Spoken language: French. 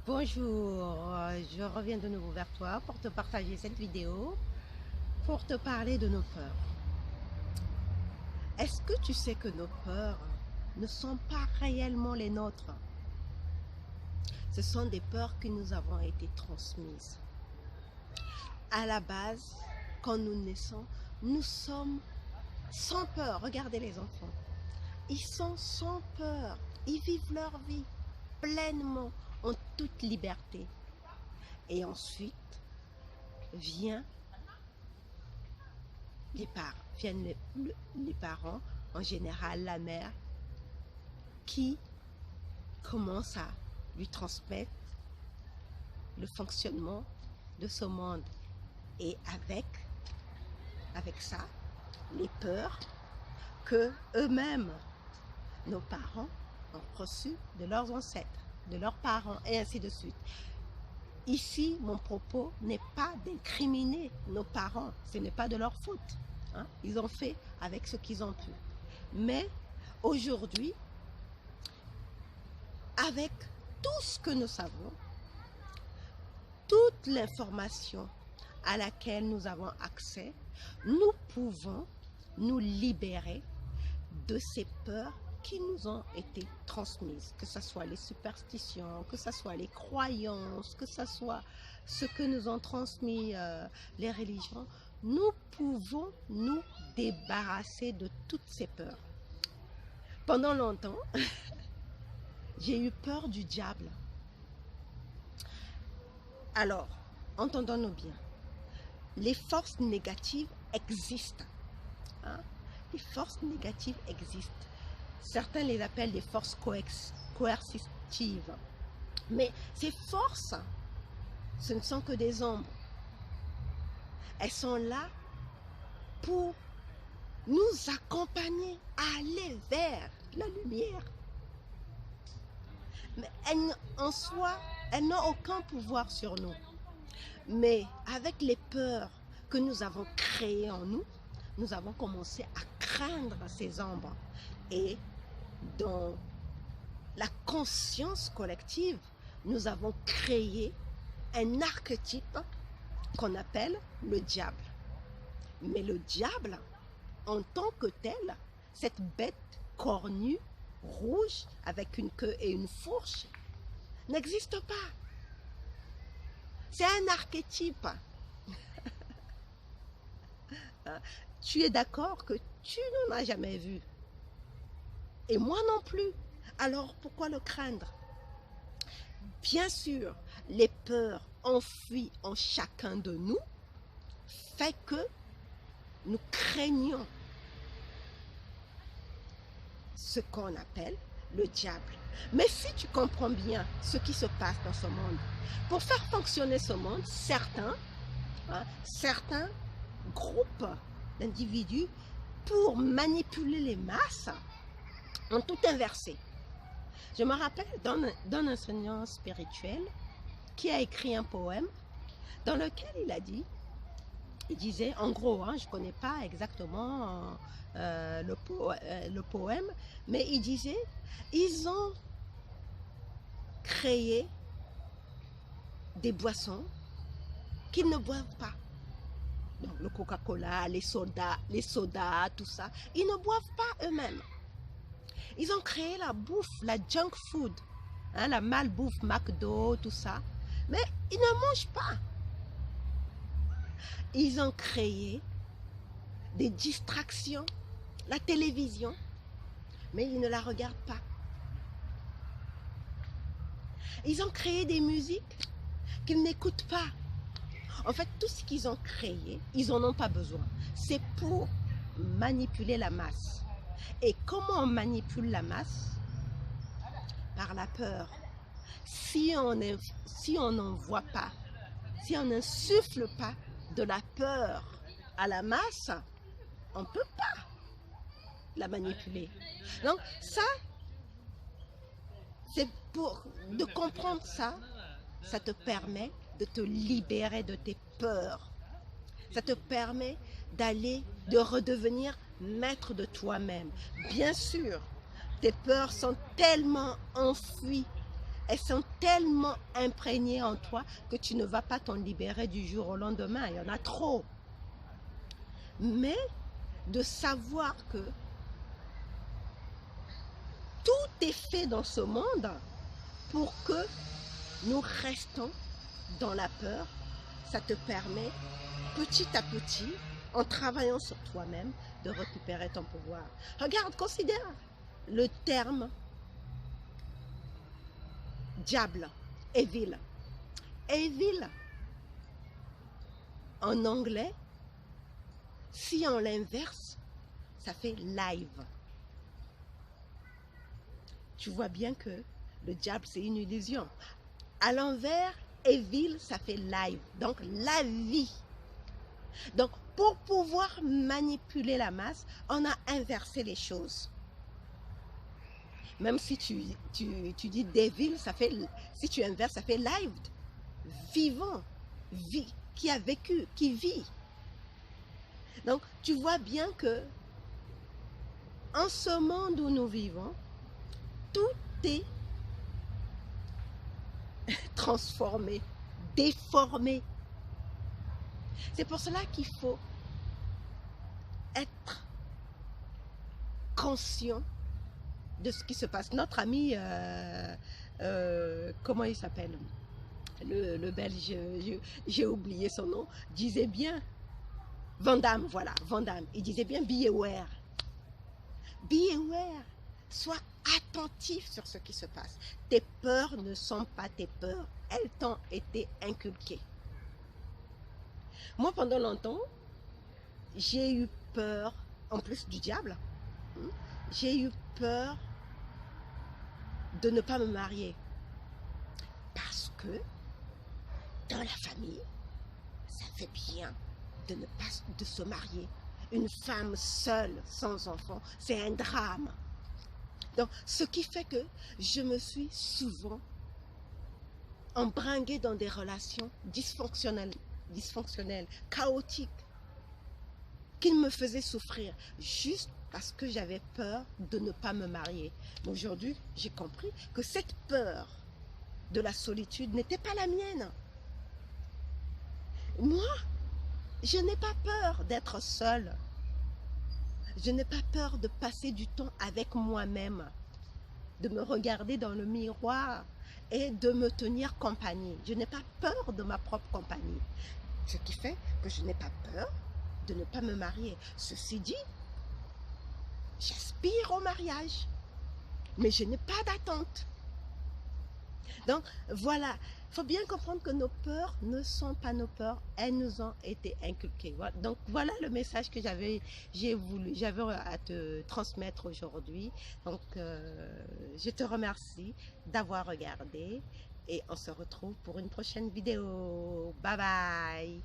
Bonjour, je reviens de nouveau vers toi pour te partager cette vidéo, pour te parler de nos peurs. Est-ce que tu sais que nos peurs ne sont pas réellement les nôtres? Ce sont des peurs que nous avons été transmises. À la base, quand nous naissons, nous sommes sans peur. Regardez les enfants. Ils sont sans peur. Ils vivent leur vie pleinement, en toute liberté. Et ensuite, viennent les parents, en général la mère, qui commence à lui transmettre le fonctionnement de ce monde. Et avec ça, les peurs que eux-mêmes, nos parents, ont reçues de leurs ancêtres, de leurs parents, et ainsi de suite. Ici, mon propos n'est pas d'incriminer nos parents, ce n'est pas de leur faute. Hein? Ils ont fait avec ce qu'ils ont pu. Mais aujourd'hui, avec tout ce que nous savons, toute l'information à laquelle nous avons accès, nous pouvons nous libérer de ces peurs qui nous ont été transmises, que ce soit les superstitions, que ce soit les croyances, que ce soit ce que nous ont transmis les religions. Nous pouvons nous débarrasser de toutes ces peurs. Pendant longtemps, j'ai eu peur du diable. Alors, entendons-nous bien, les forces négatives existent. Hein? Les forces négatives existent. Certains les appellent des forces coercitives. Mais ces forces, ce ne sont que des ombres. Elles sont là pour nous accompagner à aller vers la lumière. Mais en soi, elles n'ont aucun pouvoir sur nous. Mais avec les peurs que nous avons créées en nous, nous avons commencé à craindre ces ombres. Et dans la conscience collective, nous avons créé un archétype qu'on appelle le diable. Mais le diable, en tant que tel, cette bête cornue, rouge, avec une queue et une fourche, n'existe pas. C'est un archétype. Tu es d'accord que tu n'en as jamais vu. Et moi non plus. Alors pourquoi le craindre? Bien sûr, les peurs enfouies en chacun de nous fait que nous craignons ce qu'on appelle le diable. Mais si tu comprends bien ce qui se passe dans ce monde, pour faire fonctionner ce monde, certains groupes d'individus, pour manipuler les masses, ont tout inversé. Je me rappelle d'un enseignant spirituel qui a écrit un poème dans lequel il disait, en gros, je ne connais pas exactement le poème, mais il disait, ils ont créé des boissons qu'ils ne boivent pas. Donc le Coca-Cola, les sodas, tout ça, ils ne boivent pas eux-mêmes. Ils ont créé la bouffe, la junk food, la malbouffe, McDo, tout ça, mais ils ne mangent pas. Ils ont créé des distractions, la télévision, mais ils ne la regardent pas. Ils ont créé des musiques qu'ils n'écoutent pas. En fait, tout ce qu'ils ont créé, ils n'en ont pas besoin. C'est pour manipuler la masse. Et comment on manipule la masse? Par la peur. Si on n'envoie pas, si on n'insuffle pas de la peur à la masse, on ne peut pas la manipuler. Donc ça, c'est de comprendre ça, ça te permet de te libérer de tes peurs. Ça te permet de redevenir maître de toi-même. Bien sûr, tes peurs sont tellement enfouies, elles sont tellement imprégné en toi que tu ne vas pas t'en libérer du jour au lendemain. Il y en a trop. Mais de savoir que tout est fait dans ce monde pour que nous restons dans la peur, ça te permet petit à petit, en travaillant sur toi-même, de récupérer ton pouvoir. Regarde, considère le terme diable, evil. Evil, en anglais, si on l'inverse, ça fait live. Tu vois bien que le diable, c'est une illusion. À l'envers, evil, ça fait live. Donc, la vie. Donc, pour pouvoir manipuler la masse, on a inversé les choses. Même si tu dis devil, ça fait, si tu inverses, ça fait live. Vivant, qui a vécu, qui vit. Donc, tu vois bien que en ce monde où nous vivons, tout est transformé, déformé. C'est pour cela qu'il faut être conscient de ce qui se passe. Notre ami, comment il s'appelle, le Belge, j'ai oublié son nom, disait bien, Van Damme, voilà, Van Damme, il disait bien be aware. Be aware. Sois attentif sur ce qui se passe. Tes peurs ne sont pas tes peurs. Elles t'ont été inculquées. Moi, pendant longtemps, j'ai eu peur, en plus du diable, j'ai eu peur de ne pas me marier. Parce que dans la famille, ça fait bien de ne pas de se marier. Une femme seule, sans enfant, c'est un drame. Donc, ce qui fait que je me suis souvent embringuée dans des relations dysfonctionnelles, chaotiques, qui me faisaient souffrir, juste parce que j'avais peur de ne pas me marier. Mais aujourd'hui, j'ai compris que cette peur de la solitude n'était pas la mienne. Moi, je n'ai pas peur d'être seule. Je n'ai pas peur de passer du temps avec moi-même, de me regarder dans le miroir et de me tenir compagnie. Je n'ai pas peur de ma propre compagnie. Ce qui fait que je n'ai pas peur de ne pas me marier. Ceci dit, j'aspire au mariage, mais je n'ai pas d'attente. Donc voilà, il faut bien comprendre que nos peurs ne sont pas nos peurs, elles nous ont été inculquées. Donc voilà le message que j'avais à te transmettre aujourd'hui. Donc je te remercie d'avoir regardé et on se retrouve pour une prochaine vidéo. Bye bye.